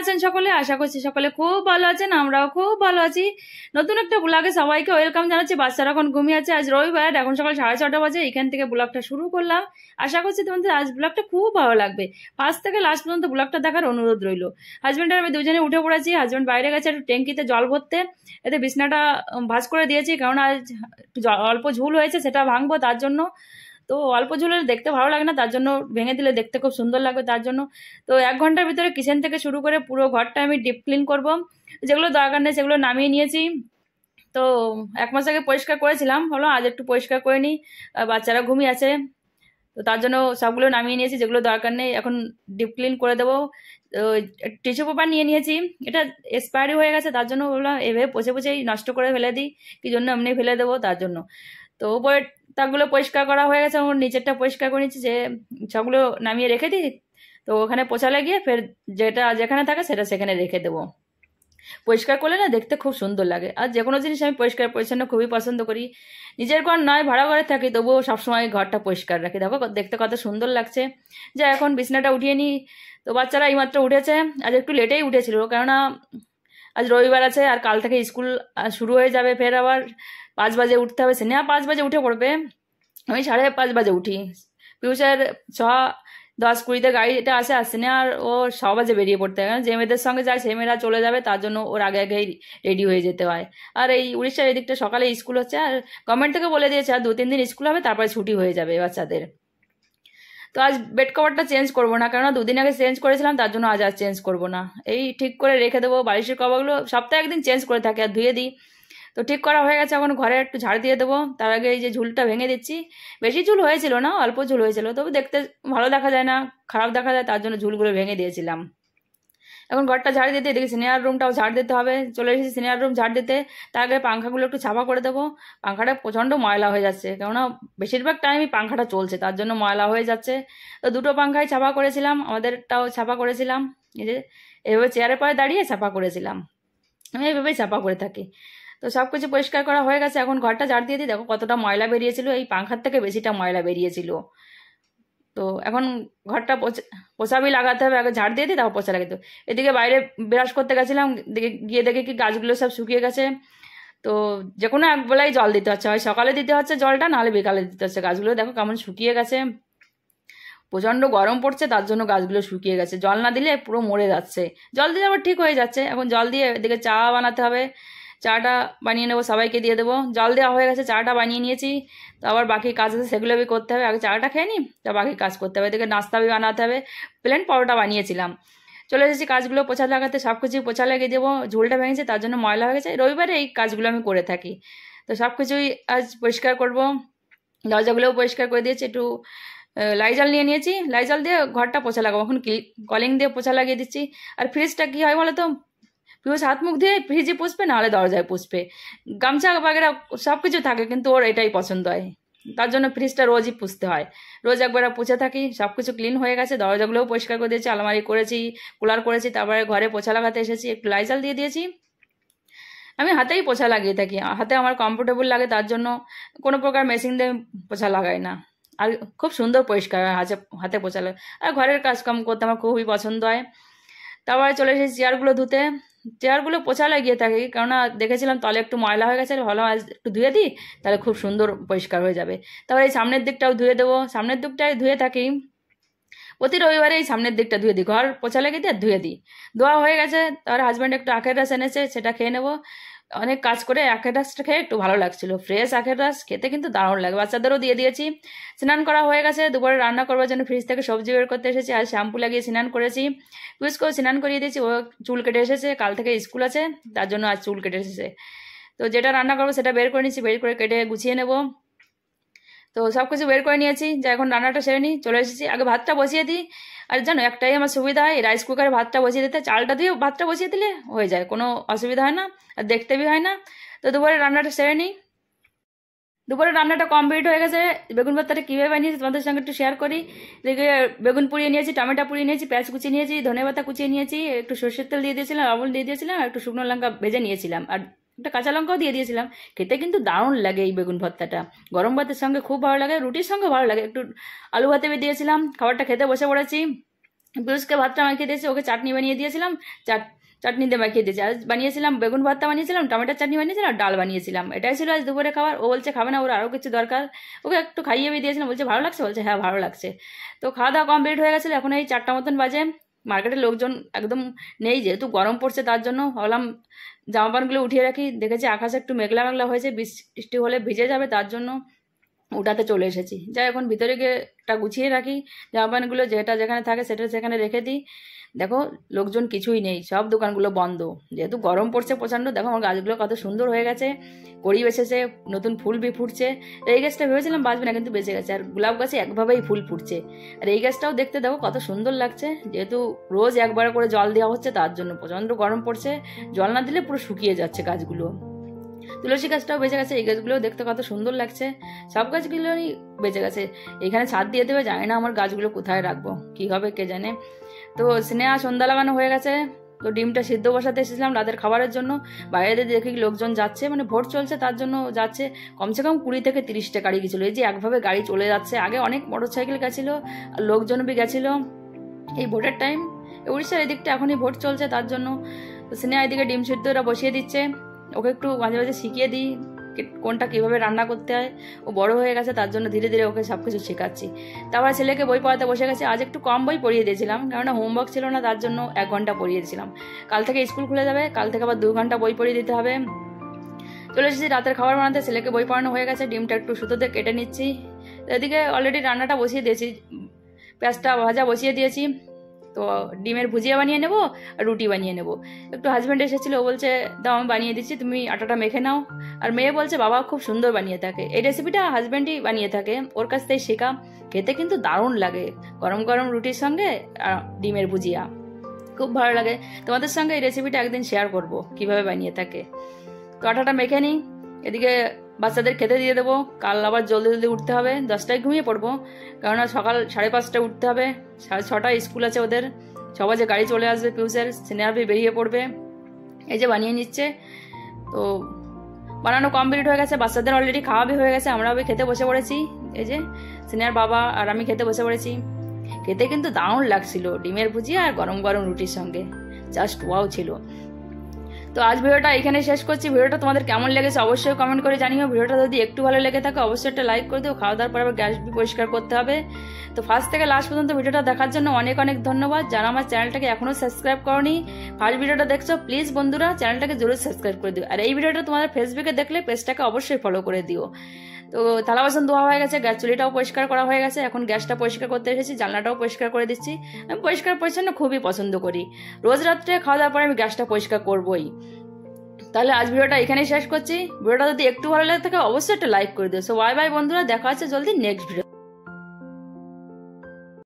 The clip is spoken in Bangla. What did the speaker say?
আছেন সকলে? আশা করছি সকলে খুব ভালো আছেন, আমরাও খুব ভালো আছি। নতুন একটা ব্লগে সবাইকে ওয়েলকাম জানাচ্ছি। বাচ্চারা এখন ঘুমিয়ে আছে, আজ রবিবার, এখন সকাল 6:30 বাজে। এখান থেকে ব্লগটা শুরু করলাম। আশা করছি তোমাদের আজ ব্লগটা খুব ভালো লাগবে। ফার্স্ট থেকে লাস্ট পর্যন্ত ব্লগটা দেখার অনুরোধ রইল। হাজব্যান্ড আর আমি দুজনে উঠে পড়েছি। হাজব্যান্ড বাইরে গেছে একটু ট্যাঙ্কিতে জল ভরতে, এতে বিছনাটা ভাঁজ করে দিয়েছি, কারণ আজ অল্প ঝুল হয়েছে, সেটা ভাঙবো তার জন্য। তো অল্প ঝুলে দেখতে ভালো লাগে না, তার জন্য ভেঙে দিলে দেখতে খুব সুন্দর লাগবে তার জন্য। তো 1 ঘন্টার ভিতরে কিচেন থেকে শুরু করে পুরো ঘরটা আমি ডিপ ক্লিন করব। যেগুলো দরকার নেই সেগুলো নামিয়ে নিয়েছি। তো 1 মাস আগে পরিষ্কার করেছিলাম, হলো আজ একটু পরিষ্কার করে নিই। বাচ্চারা ঘুমিয়ে আছে, তো তার জন্য সবগুলো নামিয়ে নিয়েছি, যেগুলো দরকার নেই এখন ডিপ ক্লিন করে দেবো। টিস্যু পেপার নিয়ে নিয়েছি, এটা এক্সপায়ারি হয়ে গেছে, তার জন্য বললাম এভাবে পচে পচেই নষ্ট করে ফেলে দিই, কি জন্য এমনি ফেলে দেবো তার জন্য। তো উপরে তাকগুলো পরিষ্কার করা হয়ে গেছে, আমার নিচেরটা পরিষ্কার করে নিচ্ছি, যে সবগুলো নামিয়ে রেখে দিই। তো ওখানে পোছালে গিয়ে ফের যেটা যেখানে থাকে সেটা সেখানে রেখে দেবো। পরিষ্কার করলে না দেখতে খুব সুন্দর লাগে। আর যে কোনো জিনিস আমি পরিষ্কার পরিচ্ছন্ন খুবই পছন্দ করি। নিজের ঘর নয়, ভাড়া ঘরে থাকি, তবুও সবসময় ঘরটা পরিষ্কার রাখি। দেখো দেখতে কত সুন্দর লাগছে। যে এখন বিছনাটা উঠিয়ে নিই। তো বাচ্চারা এইমাত্র উঠেছে, আজ একটু লেটেই উঠেছিল, কেননা আজ রবিবার আছে আর কাল থেকে স্কুল শুরু হয়ে যাবে। ফের আবার 5 বাজে উঠতে হবে, স্নেহা 5 বাজে উঠে পড়বে, আমি 5:30 বাজে উঠি। পিউষের 6:10-20 গাড়িটা আসে, আসছে না, আর ও 6 বাজে বেরিয়ে পড়তে হয়, কারণ যে মেয়েদের সঙ্গে যায় সেই মেয়েরা চলে যাবে, তার জন্য ওর আগে আগেই রেডি হয়ে যেতে হয়। আর এই উড়িষ্যার এদিকটা সকালে স্কুল হচ্ছে, আর গভর্নমেন্ট থেকে বলে দিয়েছে আর 2-3 দিন স্কুল হবে, তারপরে ছুটি হয়ে যাবে বাচ্চাদের। তো আজ বেড কভারটা চেঞ্জ করবো না, কেননা 2 দিন আগে চেঞ্জ করেছিলাম, তার জন্য আজ আর চেঞ্জ করবো না। এই ঠিক করে রেখে দেবো। বালিশের কভারগুলো সপ্তাহে একদিন চেঞ্জ করে থাকি আর ধুয়ে দিই। তো ঠিক করা হয়ে গেছে, এখন ঘরে একটু ঝাড় দিয়ে দেবো। তার আগে এই যে ঝুলটা ভেঙে দিচ্ছি। বেশি ঝুল হয়েছিল না, অল্প ঝুল হয়েছিল, তবে দেখতে ভালো দেখা যায় না, খারাপ দেখা যায়, তার জন্য ঝুলগুলো ভেঙে দিয়েছিলাম। এখন ঘরটা ঝাড় দিতে, দেখি সিনিয়র রুমটাও ঝাড় দিতে হবে। চলে এসেছি সিনিয়র রুম ঝাড় দিতে। তার আগে পাংখাগুলো একটু ছাপা করে দেবো। পাংখাটা প্রচণ্ড ময়লা হয়ে যাচ্ছে, কেননা বেশিরভাগ টাইমই পাংখাটা চলছে, তার জন্য ময়লা হয়ে যাচ্ছে। তো 2টো পাংখাই ছাপা করেছিলাম, আমাদেরটাও ছাপা করেছিলাম। এই যে এভাবে চেয়ারের পরে দাঁড়িয়ে ছাপা করেছিলাম, আমি এইভাবেই ছাপা করে থাকি। তো সব কিছু পরিষ্কার করা হয়ে গেছে, এখন ঘরটা ঝাড় দিয়ে দিই। দেখো কতটা ময়লা বেরিয়েছিল, এই পাংখার থেকে বেশিটা ময়লা বেরিয়েছিল। তো এখন ঘরটা পোছাবি লাগাতে হবে, আগে ঝাড় দিয়ে দিই তারপর পোছা লাগাতে হবে। এদিকে বাইরে ব্রাশ করতে গেছিলাম, গিয়ে দেখে কি গাছগুলো সব শুকিয়ে গেছে। তো যে কোনো এক বেলায় জল দিতে হচ্ছে, হয় সকালে দিতে হচ্ছে জলটা, নাহলে বিকালে দিতে হচ্ছে। গাছগুলো দেখো কেমন শুকিয়ে গেছে, প্রচণ্ড গরম পড়ছে, তার জন্য গাছগুলো শুকিয়ে গেছে। জল না দিলে পুরো মরে যাচ্ছে, জল দিলে আবার ঠিক হয়ে যাচ্ছে। এখন জল দিয়ে এদিকে চা বানাতে হবে, চাটা বানিয়ে নেবো, সবাইকে দিয়ে দেবো। জল দেওয়া হয়ে গেছে, চাটা বানিয়ে নিয়েছি। তো আবার বাকি কাজ আছে, সেগুলো বি করতে হবে। আগে চাটা খেয়ে নিই, তা বাকি কাজ করতে হবে। এদিকে নাস্তা বি বানাতে হবে, প্লেন পরোটা বানিয়েছিলাম। চলে এসেছি কাজগুলো পোছা লাগাতে, সব কিছু পোছা লাগিয়ে দেবো। ঝুলটা ভেঙেছে, তার জন্য ময়লা হয়ে গেছে। রবিবারে এই কাজগুলো আমি করে থাকি। তো সব কিছুই আজ পরিষ্কার করবো। দরজাগুলোও পরিষ্কার করে দিয়েছি, একটু লাইজল নিয়ে নিয়েছি, লাইজল দিয়ে ঘরটা পোছা লাগাবো। এখন কলিং দিয়ে পোছা লাগিয়ে দিচ্ছি। আর ফ্রিজটা কি হয় বলো তো, পিউষ হাত মুখ দিয়ে ফ্রিজে পুষবে, নাহলে দরজায় পুষবে। গামছা বাগেরা সব কিছু থাকে, কিন্তু ওর এটাই পছন্দ হয়, তার জন্য ফ্রিজটা রোজই পুষতে হয়। রোজ একবার পুছে থাকি। সব কিছু ক্লিন হয়ে গেছে, দরজাগুলোও পরিষ্কার করে দিয়েছি, আলমারি করেছি, কুলার করেছি। তারপরে ঘরে পোছা লাগাতে এসেছি, একটু লাইজল দিয়ে দিয়েছি। আমি হাতেই পোছা লাগিয়ে থাকি, হাতে আমার কমফোর্টেবল লাগে, তার জন্য কোনো প্রকার মেশিন দিয়ে পোছা লাগাই না। আর খুব সুন্দর পরিষ্কার হয় হাতে হাতে পোছা লাগে। আর ঘরের কাজকাম করতে আমার খুবই পছন্দ হয়। তারপরে চলে এসেছি চেয়ারগুলো ধুতে। চেয়ারগুলো পোছা লাগিয়ে থাকি, কেননা দেখেছিলাম তলে একটু ময়লা হয়ে গেছে, ভালো একটু ধুয়ে দিই, তাহলে খুব সুন্দর পরিষ্কার হয়ে যাবে। তারপরে এই সামনের দিকটাও ধুয়ে দেবো, সামনের দিকটাই ধুয়ে থাকি। প্রতি রবিবারে এই সামনের দিকটা ধুয়ে দিই, ঘর পোছা লাগিয়ে দিয়ে ধুয়ে দিই। ধোয়া হয়ে গেছে, তারপরে হাজব্যান্ড একটু আখের রস এনেছে, সেটা খেয়ে নেবো। অনেক কাজ করে আখের রসটা খেয়ে একটু ভালো লাগছিল, ফ্রেশ আখের রস খেতে কিন্তু দারুণ লাগে। বাচ্চাদেরও দিয়ে দিয়েছি। স্নান করা হয়ে গেছে, দুপুরে রান্না করবার জন্য ফ্রিজ থেকে সবজি বের করতে এসেছি। আর শ্যাম্পু লাগিয়ে স্নান করেছি, পিউষকেও স্নান করিয়ে দিয়েছি, ও চুল কেটে এসেছে, কাল থেকে স্কুল আছে, তার জন্য আজ চুল কেটে এসেছে। তো যেটা রান্না করবো সেটা বের করে নিচ্ছি, বের করে কেটে গুছিয়ে নেবো। তো সব কিছু বের করে নিয়েছি, যে এখন রান্নাটা সেরে নিই। চলে এসেছি, আগে ভাতটা বসিয়ে দিই। আর জানো একটাই আমার সুবিধা হয়, রাইস কুকারে ভাতটা বসিয়ে দিতে, চালটা দিয়ে ভাতটা বসিয়ে দিলে হয়ে যায়, কোনো অসুবিধা হয় না, আর দেখতে বি হয় না। তো দুপুরে রান্নাটা সেরে নিই। দুপুরে রান্নাটা কমপ্লিট হয়ে গেছে। বেগুন ভর্তাটা কীভাবে বানিয়েছি তোমাদের সঙ্গে একটু শেয়ার করি। দেখে বেগুন পুড়িয়ে নিয়েছি, টমেটো পুড়িয়ে নিয়েছি, পেঁয়াজ কুচিয়ে নিয়েছি, ধনেপাতা কুচিয়ে নিয়েছি, একটু সর্ষের তেল দিয়ে দিয়েছিলাম, লবণ দিয়ে দিয়েছিলাম, আর একটু শুকনো লঙ্কা ভেজে নিয়েছিলাম, আর একটা কাঁচা লঙ্কাও দিয়ে দিয়েছিলাম। খেতে কিন্তু দারুণ লাগে এই বেগুন ভর্তাটা, গরম ভাতের সঙ্গে খুব ভালো লাগে, রুটির সঙ্গে ভালো লাগে। একটু আলু ভাতে দিয়েছিলাম, খাবারটা খেতে বসে পড়েছি। পিউষকে ভাতটা মাখিয়ে দিয়েছি, ওকে চাটনি বানিয়ে দিয়েছিলাম, চাটনি দিয়ে মাখিয়ে দিয়েছি। আজ বানিয়েছিলাম বেগুন ভর্তা বানিয়েছিলাম, টমেটোর চাটনি বানিয়েছিলাম, আর ডাল বানিয়েছিলাম। এটাই ছিল আজ দুপুরে খাবার। ও বলছে খাবে না, ওর আরও কিছু দরকার। ওকে একটু খাইয়ে দিয়েছিলাম, বলছে ভালো লাগছে, বলছে হ্যাঁ ভালো লাগছে। তো খাওয়া দাওয়া কমপ্লিট হয়ে গেছিলো। এখন এই 4টা মতন বাজে। মার্কেটে লোকজন একদম নেই, যেহেতু গরম পড়ছে তার জন্য ভাবলাম জামা প্যান্টগুলো উঠিয়ে রাখি। দেখেছি আকাশে একটু মেঘলা মেঘলা হয়েছে, বৃষ্টি হলে ভিজে যাবে, তার জন্য ওটাতে চলে এসেছি। যাই এখন ভিতরে গিয়ে একটা গুছিয়ে রাখি জামা প্যান্টগুলো, যেটা যেখানে থাকে সেটা সেখানে রেখে দিই। দেখো লোকজন কিছুই নেই, সব দোকানগুলো বন্ধ, যেহেতু গরম পড়ছে প্রচণ্ড। দেখো আমার গাছগুলো কত সুন্দর হয়ে গেছে, কড়ি বেসেছে, নতুন ফুল বি ফুটছে। এই গাছটা ভেবেছিলাম বাঁচবে না, কিন্তু বেঁচে গেছে। আর গোলাপ গাছে একভাবেই ফুল ফুটছে। আর এই গাছটাও দেখতে দেখো কত সুন্দর লাগছে, যেহেতু রোজ একবার করে জল দেওয়া হচ্ছে, তার জন্য প্রচণ্ড গরম পড়ছে। জল না দিলে পুরো শুকিয়ে যাচ্ছে গাছগুলো। তুলসী গাছটাও বেঁচে গেছে, এই গাছগুলোও দেখতে কত সুন্দর লাগছে। সব গাছগুলোই বেঁচে গেছে। এখানে ছাদ দিয়ে দেবে, জানি না আমার গাছগুলো কোথায় রাখবো, কি হবে কে জানে। তো স্নেহা সন্ধ্যা লাগানো হয়ে গেছে। তো ডিমটা সিদ্ধ বসাতে এসেছিলাম রাতের খাবারের জন্য। বাইরে দেখি লোকজন যাচ্ছে, মানে ভোট চলছে তার জন্য যাচ্ছে। কমসে কম 20 থেকে 30টা গাড়ি গেছিলো। এই যে একভাবে গাড়ি চলে যাচ্ছে। আগে অনেক মোটরসাইকেল গেছিলো আর লোকজন বি গেছিলো। এই ভোটের টাইম উড়িষ্যার এদিকটা এখনই ভোট চলছে, তার জন্য। তো স্নেহা এদিকে ডিম সিদ্ধ ওরা বসিয়ে দিচ্ছে। ওকে একটু মাঝে মাঝে শিখিয়ে দিই কোনটা কীভাবে রান্না করতে হয়। ও বড় হয়ে গেছে, তার জন্য ধীরে ধীরে ওকে সব কিছু শেখাচ্ছি। তারপর ছেলেকে বই পড়াতে বসে গেছে। আজ একটু কম বই পড়িয়ে দিয়েছিলাম, কেননা হোমওয়ার্ক ছিল না, তার জন্য 1 ঘন্টা পড়িয়ে দিয়েছিলাম। কাল থেকে স্কুল খুলে যাবে, কাল থেকে আবার 2 ঘন্টা বই পড়িয়ে দিতে হবে। চলে এসেছি রাতের খাবার বানাতে। ছেলেকে বই পড়ানো হয়ে গেছে, ডিমটা একটু সুতোতে কেটে নিচ্ছি। এদিকে অলরেডি রান্নাটা বসিয়ে দিয়েছি, পেঁয়াজটা ভাজা বসিয়ে দিয়েছি। তো ডিমের ভুজিয়া বানিয়ে নেবো আর রুটি বানিয়ে নেবো। একটু হাজব্যান্ড এসেছিলো, ও বলছে দাও আমি বানিয়ে দিচ্ছি, তুমি আটাটা মেখে নাও। আর মেয়ে বলছে বাবা খুব সুন্দর বানিয়ে থাকে। এই রেসিপিটা হাজব্যান্ডই বানিয়ে থাকে, ওর কাছ থেকে শেখা। খেতে কিন্তু দারুণ লাগে গরম গরম রুটির সঙ্গে ডিমের ভুজিয়া, খুব ভালো লাগে। তোমাদের সঙ্গে এই রেসিপিটা একদিন শেয়ার করব কিভাবে বানিয়ে থাকে। তো আটাটা মেখে নিই। এদিকে বাচ্চাদের খেতে দিয়ে দেবো। কাল আবার জলদি জলদি উঠতে হবে, 10টায় ঘুমিয়ে পড়বো, কেননা সকাল 5:30টায় উঠতে হবে। 6:30টায় স্কুল আছে ওদের। 6 বাজে গাড়ি চলে আসবে পিউষের, সিনিয়র বেরিয়ে পড়বে। এই যে বানিয়ে নিচ্ছে। তো বানানো কমপ্লিট হয়ে গেছে, বাচ্চাদের অলরেডি খাওয়াবি হয়ে গেছে, আমরাও খেতে বসে পড়েছি। এই যে সিনিয়র বাবা আর আমি খেতে বসে পড়েছি। খেতে কিন্তু দারুণ লাগছিল, ডিমের ভুজিয়া আর গরম গরম রুটির সঙ্গে, জাস্ট ওয়াও ছিল। তো আজ ভিডিওটা এখানে শেষ করছি। ভিডিওটা তোমাদের কেমন লেগেছে অবশ্যই কমেন্ট করে জানিও। ভিডিওটা যদি একটু ভালো লেগে থাকে অবশ্যই একটা লাইক করে দিও। খাওয়া দাওয়ার পর আবার গ্যাস পরিষ্কার করতে হবে। তো ফার্স্ট থেকে লাস্ট পর্যন্ত ভিডিওটা দেখার জন্য অনেক অনেক ধন্যবাদ। যারা আমার চ্যানেলটাকে এখনো সাবস্ক্রাইব করনি, ফার্স্ট ভিডিওটা দেখছো, প্লিজ বন্ধুরা চ্যানেলটাকে জরুর সাবস্ক্রাইব করে দিও। আর এই ভিডিওটা তোমাদের ফেসবুকে দেখলে পেজটাকে অবশ্যই ফলো করে দিও। তো থালা বাসন ধোয়া হয়ে গেছে, গ্যাস চুলিটাও পরিষ্কার করা হয়ে গেছে। এখন গ্যাসটা পরিষ্কার করতে এসেছি, জানলাটাও পরিষ্কার করে দিচ্ছি। আমি পরিষ্কার পরিচ্ছন্ন খুবই পছন্দ করি। রোজ রাত্রে খাওয়া দাওয়ার পরে আমি গ্যাসটা পরিষ্কার করবোই। তাহলে আজ ভিডিওটা এখানেই শেষ করছি। ভিডিওটা যদি একটু ভালো লাগে থাকে অবশ্যই একটা লাইক করে দিও। সো বাই বাই বন্ধুরা, দেখা হচ্ছে জলদি নেক্সট ভিডিও।